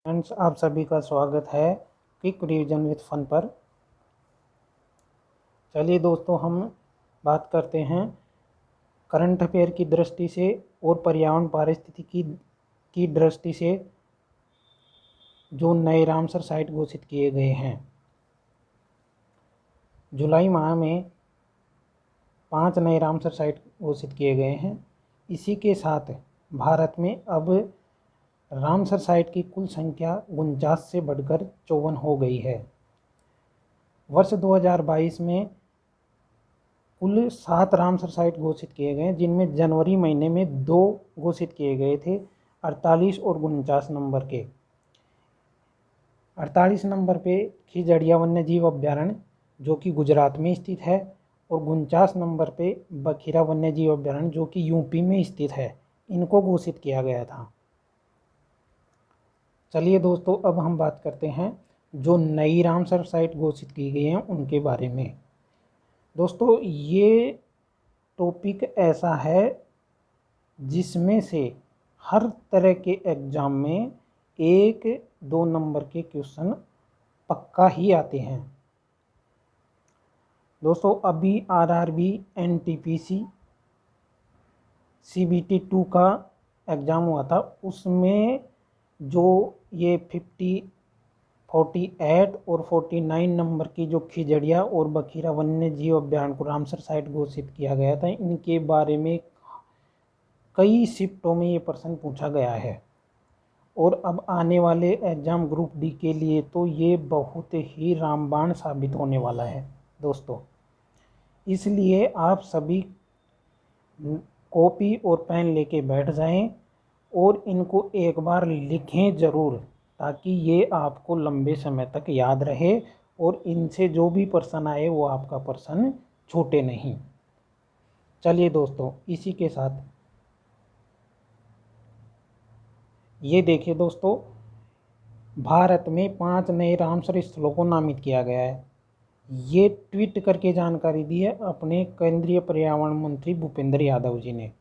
Friends, आप सभी का स्वागत है क्विक रिवीजन विद फन पर। चलिए दोस्तों, हम बात करते हैं करंट अफेयर की दृष्टि से और पर्यावरण पारिस्थितिकी की दृष्टि से जो नए रामसर साइट घोषित किए गए हैं। जुलाई माह में 5 नए रामसर साइट घोषित किए गए हैं। इसी के साथ भारत में अब रामसर साइट की कुल संख्या 49 से बढ़कर 54 हो गई है। वर्ष 2022 में कुल 7 रामसर साइट घोषित किए गए, जिनमें जनवरी महीने में 2 घोषित किए गए थे, 48 और 49 नंबर के। 48 नंबर पे खिजड़िया वन्यजीव अभ्यारण्य जो कि गुजरात में स्थित है, और 49 नंबर पे बखीरा वन्यजीव अभ्यारण्य जो कि यूपी में स्थित है। इनको घोषित किया गया था। चलिए दोस्तों, अब हम बात करते हैं जो नई रामसर साइट घोषित की गई हैं उनके बारे में। दोस्तों, ये टॉपिक ऐसा है जिसमें से हर तरह के एग्ज़ाम में 1-2 नंबर के क्वेश्चन पक्का ही आते हैं। दोस्तों, अभी आरआरबी, एनटीपीसी, सीबीटी 2 का एग्ज़ाम हुआ था, उसमें जो ये 48 और 49 नंबर की जो खिजड़िया और बखीरा वन्य जीव अभ्यारण्य को रामसर साइट घोषित किया गया था, इनके बारे में कई शिफ्टों में ये प्रश्न पूछा गया है। और अब आने वाले एग्ज़ाम ग्रुप डी के लिए तो ये बहुत ही रामबाण साबित होने वाला है दोस्तों। इसलिए आप सभी कॉपी और पेन लेके बैठ जाएं और इनको एक बार लिखें ज़रूर, ताकि ये आपको लंबे समय तक याद रहे और इनसे जो भी प्रश्न आए वो आपका प्रश्न छूटे नहीं। चलिए दोस्तों, इसी के साथ ये देखिए दोस्तों, भारत में 5 नए रामसर स्थलों को नामित किया गया है। ये ट्वीट करके जानकारी दी है अपने केंद्रीय पर्यावरण मंत्री भूपेंद्र यादव जी ने।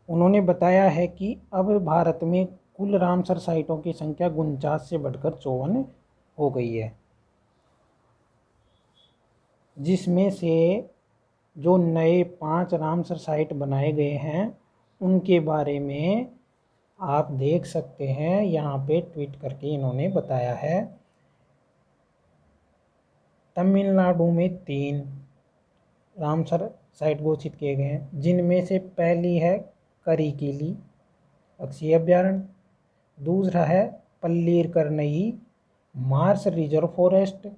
उन्होंने बताया है कि अब भारत में कुल रामसर साइटों की संख्या 49 से बढ़कर 54 हो गई है, जिसमें से जो नए 5 रामसर साइट बनाए गए हैं उनके बारे में आप देख सकते हैं। यहाँ पे ट्वीट करके इन्होंने बताया है। तमिलनाडु में 3 रामसर साइट घोषित किए गए हैं, जिनमें से पहली है करिकिली पक्षी अभ्यारण्य, दूसरा है पल्लीर करनई मार्स रिजर्व फॉरेस्ट,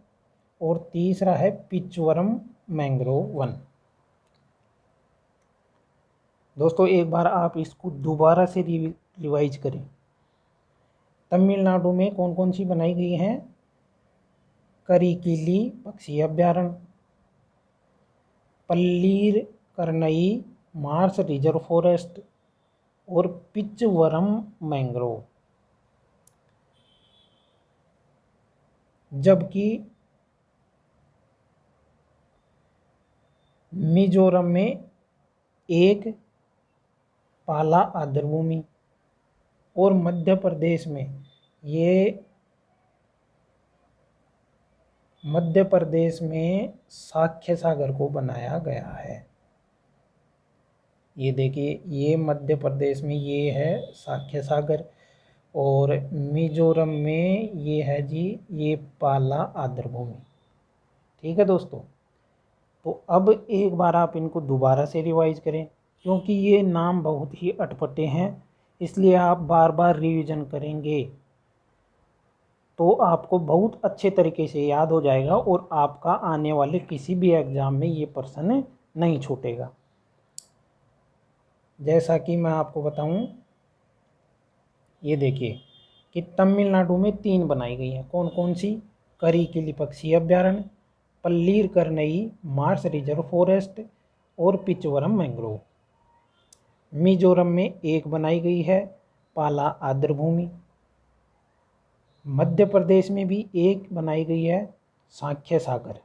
और तीसरा है पिचवरम मैंग्रोव वन। दोस्तों, एक बार आप इसको दोबारा से रिवाइज करें। तमिलनाडु में कौन कौन सी बनाई गई हैं? करिकिली पक्षी अभ्यारण्य, पल्लीर करनई मार्स रिजर्व फॉरेस्ट और पिचवरम मैंग्रोव। जबकि मिजोरम में 1 पाला आर्द्रभूमि, और मध्य प्रदेश में साक्ष्य सागर को बनाया गया है। ये देखिए, ये मध्य प्रदेश में ये है साक्ष्य सागर, और मिजोरम में ये है जी ये पाला आर्द्रभूमि। ठीक है दोस्तों, तो अब एक बार आप इनको दोबारा से रिवाइज करें, क्योंकि ये नाम बहुत ही अटपटे हैं, इसलिए आप बार बार रिवीजन करेंगे तो आपको बहुत अच्छे तरीके से याद हो जाएगा और आपका आने वाले किसी भी एग्ज़ाम में ये प्रश्न नहीं छूटेगा। जैसा कि मैं आपको बताऊं, ये देखिए कि तमिलनाडु में 3 बनाई गई हैं। कौन कौन सी? करिकिली पक्षी अभ्यारण्य, पल्लीर करनई मार्स रिजर्व फॉरेस्ट और पिचवरम मैंग्रोव। मिजोरम में 1 बनाई गई है, पाला आर्द्रभूमि। मध्य प्रदेश में भी 1 बनाई गई है, साक्ष्य सागर।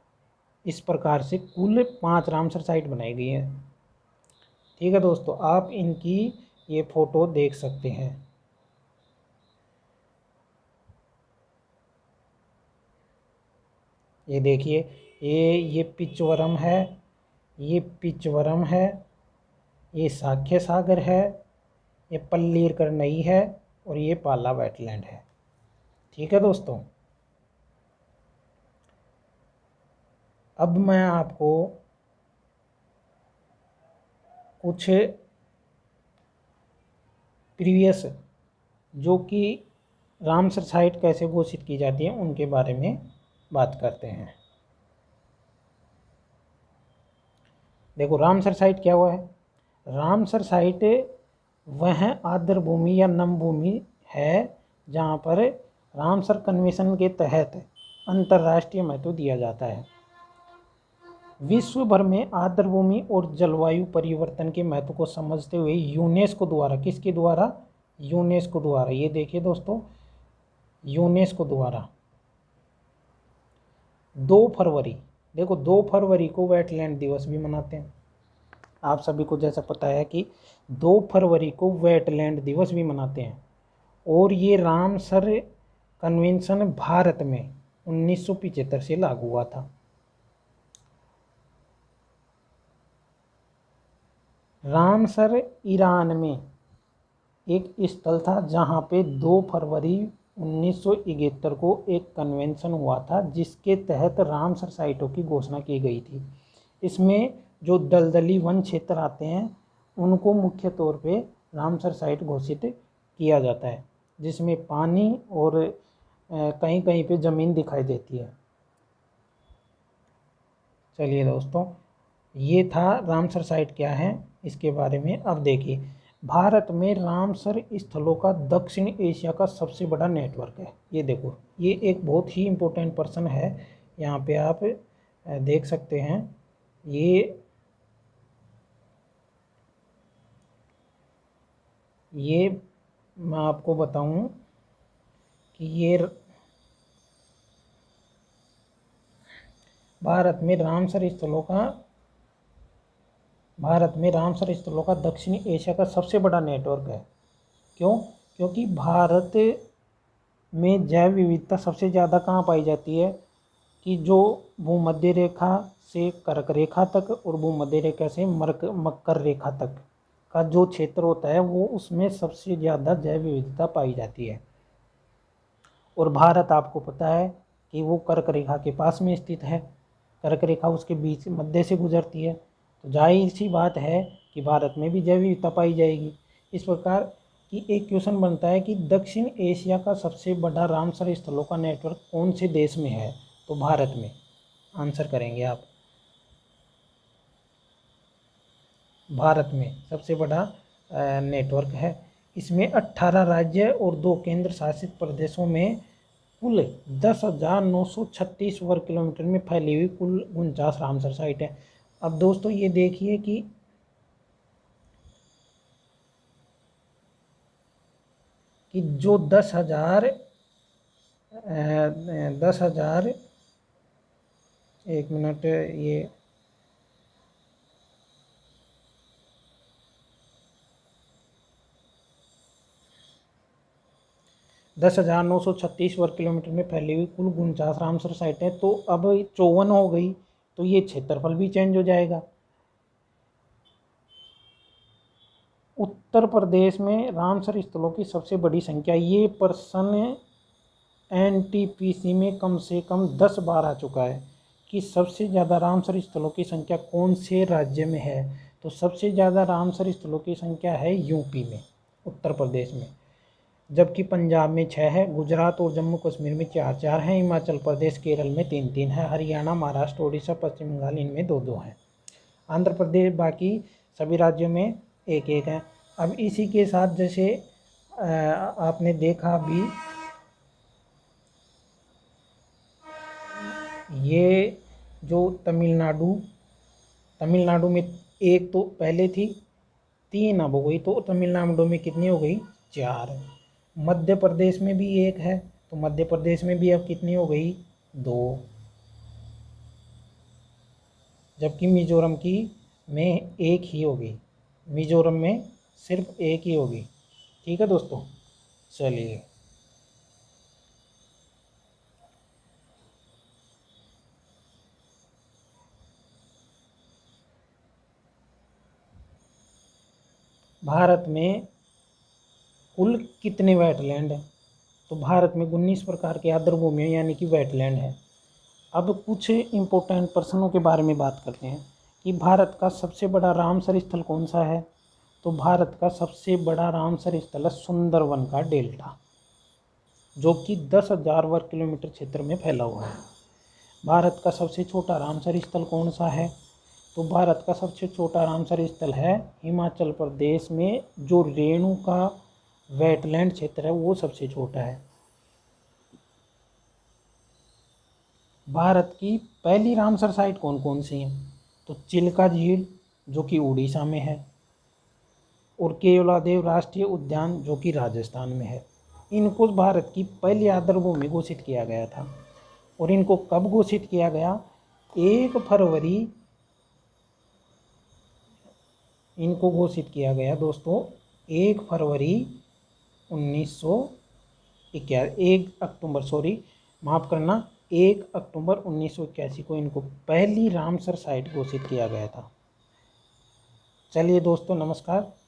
इस प्रकार से कुल 5 रामसर साइट बनाई गई है। ठीक है दोस्तों, आप इनकी ये फ़ोटो देख सकते हैं। ये देखिए, ये पिचवरम है, ये पिचवरम है, ये साख्य सागर है, ये पल्लीर करनई है, और ये पाला वेटलैंड है। ठीक है दोस्तों, अब मैं आपको कुछ प्रीवियस जो कि रामसर साइट कैसे घोषित की जाती है उनके बारे में बात करते हैं। देखो, रामसर साइट क्या हुआ है? रामसर साइट वह आर्द्र भूमि या नम भूमि है जहाँ पर रामसर कन्वेंशन के तहत अंतर्राष्ट्रीय महत्व दिया जाता है। विश्व भर में आर्द्र भूमि और जलवायु परिवर्तन के महत्व को समझते हुए यूनेस्को द्वारा, किसके द्वारा? यूनेस्को द्वारा, ये देखिए दोस्तों, यूनेस्को द्वारा 2 फरवरी, देखो 2 फरवरी को वेटलैंड दिवस भी मनाते हैं। आप सभी को जैसा पता है कि 2 फरवरी को वेटलैंड दिवस भी मनाते हैं। और ये रामसर कन्वेंशन भारत में 1975 से लागू हुआ था। रामसर ईरान में एक स्थल था जहाँ पे 2 फरवरी 1971 को एक कन्वेंशन हुआ था जिसके तहत रामसर साइटों की घोषणा की गई थी। इसमें जो दलदली वन क्षेत्र आते हैं उनको मुख्य तौर पे रामसर साइट घोषित किया जाता है, जिसमें पानी और कहीं कहीं पे ज़मीन दिखाई देती है। चलिए दोस्तों, ये था रामसर साइट क्या है इसके बारे में। अब देखिए, भारत में रामसर स्थलों का दक्षिण एशिया का सबसे बड़ा नेटवर्क है। ये देखो, ये एक बहुत ही इम्पोर्टेंट पर्सन है, यहाँ पे आप देख सकते हैं। ये मैं आपको बताऊं कि ये भारत में रामसर स्थलों का दक्षिणी एशिया का सबसे बड़ा नेटवर्क है। क्यों? क्योंकि भारत में जैव विविधता सबसे ज़्यादा कहाँ पाई जाती है? कि जो भूमध्य रेखा से कर्क रेखा तक और भूमध्य रेखा से मकर रेखा तक का जो क्षेत्र होता है वो उसमें सबसे ज़्यादा जैव विविधता पाई जाती है। और भारत आपको पता है कि वो कर्क रेखा के पास में स्थित है, कर्क रेखा उसके बीच मध्य से गुजरती है, तो जाहिर सी बात है कि भारत में भी जैव विविधता पाई जाएगी। इस प्रकार कि एक क्वेश्चन बनता है कि दक्षिण एशिया का सबसे बड़ा रामसर स्थलों का नेटवर्क कौन से देश में है? तो भारत में। आंसर करेंगे आप, भारत में सबसे बड़ा नेटवर्क है। इसमें 18 राज्य और 2 केंद्र शासित प्रदेशों में कुल 10,936 वर्ग किलोमीटर में फैली हुई कुल 49 रामसर साइट है। अब दोस्तों ये देखिए कि जो 10,000 एक मिनट, ये 10,936 वर्ग किलोमीटर में फैली हुई कुल 49 रामसर साइटें, तो अब 54 हो गई, तो ये क्षेत्रफल भी चेंज हो जाएगा। उत्तर प्रदेश में रामसर स्थलों की सबसे बड़ी संख्या, ये पर्सन एनटीपीसी में कम से कम 10 बार आ चुका है कि सबसे ज़्यादा रामसर स्थलों की संख्या कौन से राज्य में है? तो सबसे ज़्यादा रामसर स्थलों की संख्या है यूपी में, उत्तर प्रदेश में, जबकि पंजाब में 6 है, गुजरात और जम्मू कश्मीर में 4-4 हैं, हिमाचल प्रदेश केरल में 3-3 है, हरियाणा बंगाल उड़ीसा पश्चिम बंगाल इनमें 2-2 हैं, आंध्र प्रदेश बाकी सभी राज्यों में 1-1 है। अब इसी के साथ जैसे आपने देखा अभी, ये जो तमिलनाडु में एक तो पहले थी, 3 अब हो गई, तो तमिलनाडु में कितनी हो गई? 4। मध्य प्रदेश में भी 1 है, तो मध्य प्रदेश में भी अब कितनी हो गई? 2। जबकि मिजोरम की में 1 ही होगी, मिजोरम में सिर्फ 1 ही होगी। ठीक है दोस्तों, चलिए। भारत में कुल कितने वेटलैंड हैं? तो भारत में 19 प्रकार के आर्द्रभूमि यानी कि वेटलैंड है। अब कुछ इम्पोर्टेंट प्रश्नों के बारे में बात करते हैं कि भारत का सबसे बड़ा रामसर स्थल कौन सा है? तो भारत का सबसे बड़ा रामसर स्थल है सुंदरवन का डेल्टा, जो कि 10,000 वर्ग किलोमीटर क्षेत्र में फैला हुआ है। भारत का सबसे छोटा रामसर स्थल कौन सा है? तो भारत का सबसे छोटा रामसर स्थल है हिमाचल प्रदेश में, जो रेणु का वेटलैंड क्षेत्र है वो सबसे छोटा है। भारत की पहली रामसर साइट कौन कौन सी हैं? तो चिल्का झील जो कि उड़ीसा में है, और केवलादेव राष्ट्रीय उद्यान जो कि राजस्थान में है। इनको भारत की पहली आर्द्रभूमि घोषित किया गया था। और इनको कब घोषित किया गया? 1 फरवरी इनको घोषित किया गया दोस्तों 1 फरवरी 1 अक्टूबर माफ़ करना 1 अक्टूबर 1981 को इनको पहली रामसर साइट घोषित किया गया था। चलिए दोस्तों, नमस्कार।